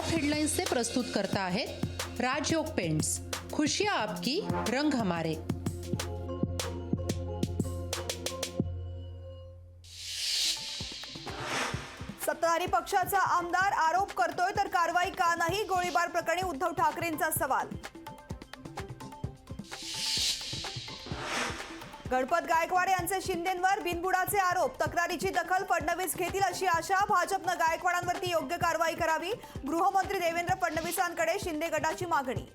Top हेडलाइन्सचे प्रस्तुत करता आहेत राजयोग पेंट्स, खुशियां आपकी, रंग हमारे। सत्ताधारी पक्षाचा आमदार आरोप करतोय तर कारवाई का नाही? गोळीबार प्रकरणी उद्धव ठाकरेंचा सवाल। गणपत गायकवाड यांचे शिंदेंवर बिनबुडाचे आरोप, तक्रारीची दखल फडणवीस घेतील अशी आशा। भाजपनं गायकवाडांवरती योग्य कारवाई करावी, गृहमंत्री देवेंद्र फडणवीसांकडे शिंदे गटाची मागणी।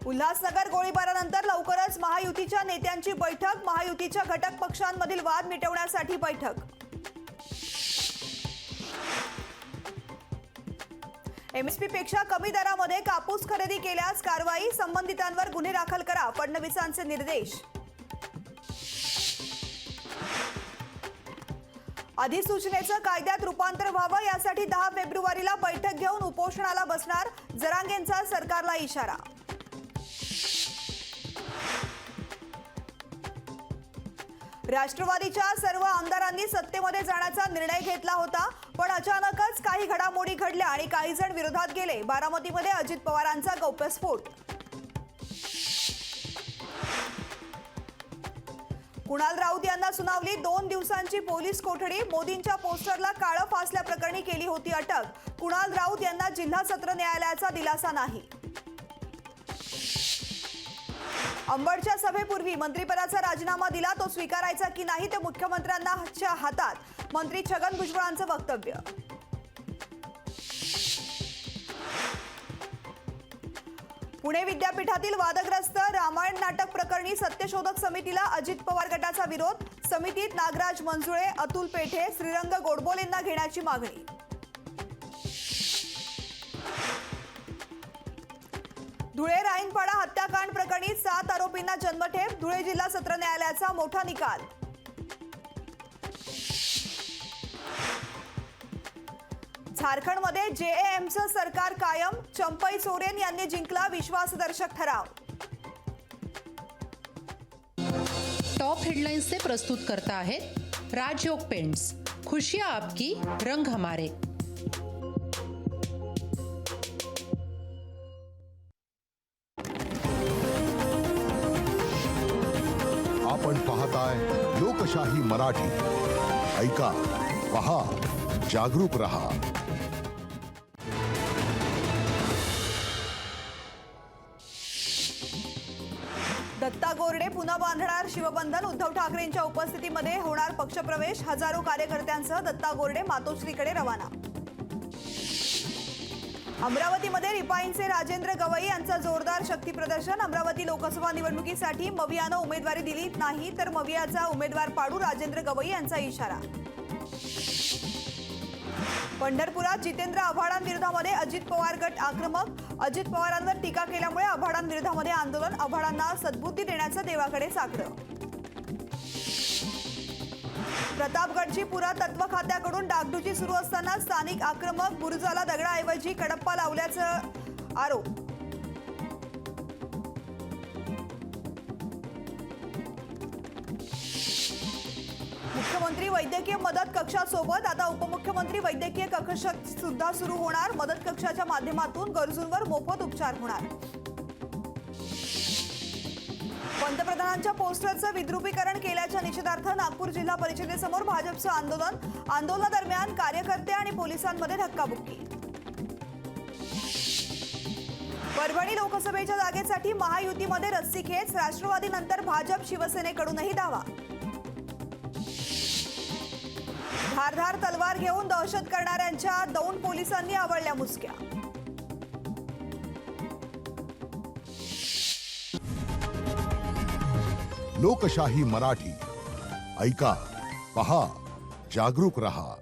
उल्हासनगर गोळीबारानंतर लवकरच महायुतीच्या नेत्यांची बैठक, महायुतीच्या घटक पक्षांमधील वाद मिटवण्यासाठी बैठक। एमएसपी पेक्षा कमी दरामध्ये कापूस खरेदी केल्यास कारवाई, संबंधितांवर गुन्हे दाखल करा, फडणवीसांचे निर्देश। अधिसूचनेचं कायद्यात रूपांतर व्हावं यासाठी 10 फेब्रुवारीला बैठक घेऊन उपोषणाला बसणार, जरांगेंचा सरकारला इशारा। राष्ट्रवादीच्या सर्व आमदारांनी सत्तेमध्ये जाण्याचा निर्णय घेतला होता, पण अचानकच काही घडामोडी घडल्या आणि काही जण विरोधात गेले। बारामतीमध्ये अजित पवारांचा गौप्यस्फोट। कुणाल राऊत यांना सुनावली 2 दिवसांची पोलीस कोठडी, मोदींच्या पोस्टरला काळं फासल्याप्रकरणी केली होती अटक। कुणाल राऊत यांना जिल्हा सत्र न्यायालयाचा दिलासा नाही। अंबडच्या सभेपूर्वी मंत्रिपदाचा राजीनामा दिला, तो स्वीकारायचा की नाही ते मुख्यमंत्र्यांच्या हातात, मंत्री छगन भुजबळांचं वक्तव्य। पुणे विद्यापीठातील वादग्रस्त रामायण नाटक प्रकरणी सत्यशोधक समितीला अजित पवार गटाचा विरोध, समितीत नागराज मंजुळे, अतुल पेठे, श्रीरंग गोडबोलेंना घेण्याची मागणी। धुळे राईनपाडा हत्याकांड प्रकरणी 7 आरोपींना जन्मठेप, धुळे जिल्हा सत्र न्यायालयाचा मोठा निकाल। झारखंडमध्ये जेएमचं सरकार कायम, चंपई सोरेन यांनी जिंकला विश्वासदर्शक ठराव। टॉप हेडलाइन्सचे प्रस्तुत करता आहेत राजयोग पेंट्स, खुशियां आपकी, रंग हमारे। आपण पाहताय लोकशाही मराठी। ऐका, पहा, जागरूक रहा। दत्ता गोरडे पुन्हा बांधणार शिवबंधन, उद्धव ठाकरेंच्या उपस्थितीमध्ये होणार पक्षप्रवेश, हजारो कार्यकर्त्यांसह दत्ता गोरडे मातोश्रीकडे रवाना। अमरावतीमध्ये रिपाईंचे राजेंद्र गवई यांचा जोरदार शक्ती प्रदर्शन, अमरावती लोकसभा निवडणुकीसाठी मवियानं उमेदवारी दिली नाही तर मवियाचा उमेदवार पाडू, राजेंद्र गवई यांचा इशारा। पंढरपुरात जितेंद्र आव्हाडांविरोधामध्ये अजित पवार गट आक्रमक, अजित पवारांवर टीका केल्यामुळे आव्हाडांविरोधामध्ये आंदोलन, आव्हाडांना सद्बुद्धी देण्याचं देवाकडे साकडं। प्रतापगडची पुरातत्व खात्याकडून डागडुजी सुरू असताना स्थानिक आक्रमक, बुरुजाला दगडाऐवजी कडप्पा लावल्याचा आरोप। मुख्यमंत्री वैद्यकीय मदत कक्षासोबत आता उपमुख्यमंत्री वैद्यकीय कक्ष सुद्धा सुरू होणार, मदत कक्षाच्या माध्यमातून गरजूंवर मोफत उपचार होणार। पंतप्रधानांच्या पोस्टरचं विद्रुपीकरण केल्याच्या निषेधार्थ नागपूर जिल्हा परिषदेसमोर भाजपचं आंदोलन, आंदोलनादरम्यान कार्यकर्ते आणि पोलिसांमध्ये धक्काबुक्की। परभणी लोकसभेच्या जागेसाठी महायुतीमध्ये रस्सीखेच, राष्ट्रवादीनंतर भाजप शिवसेनेकडूनही दावा। धारधार तलवार घेऊन दहशत करणाऱ्यांच्या 2 पोलिसांनी आवळल्या मुसक्या। लोकशाही मराठी। ऐका, पहा, जागरूक रहा।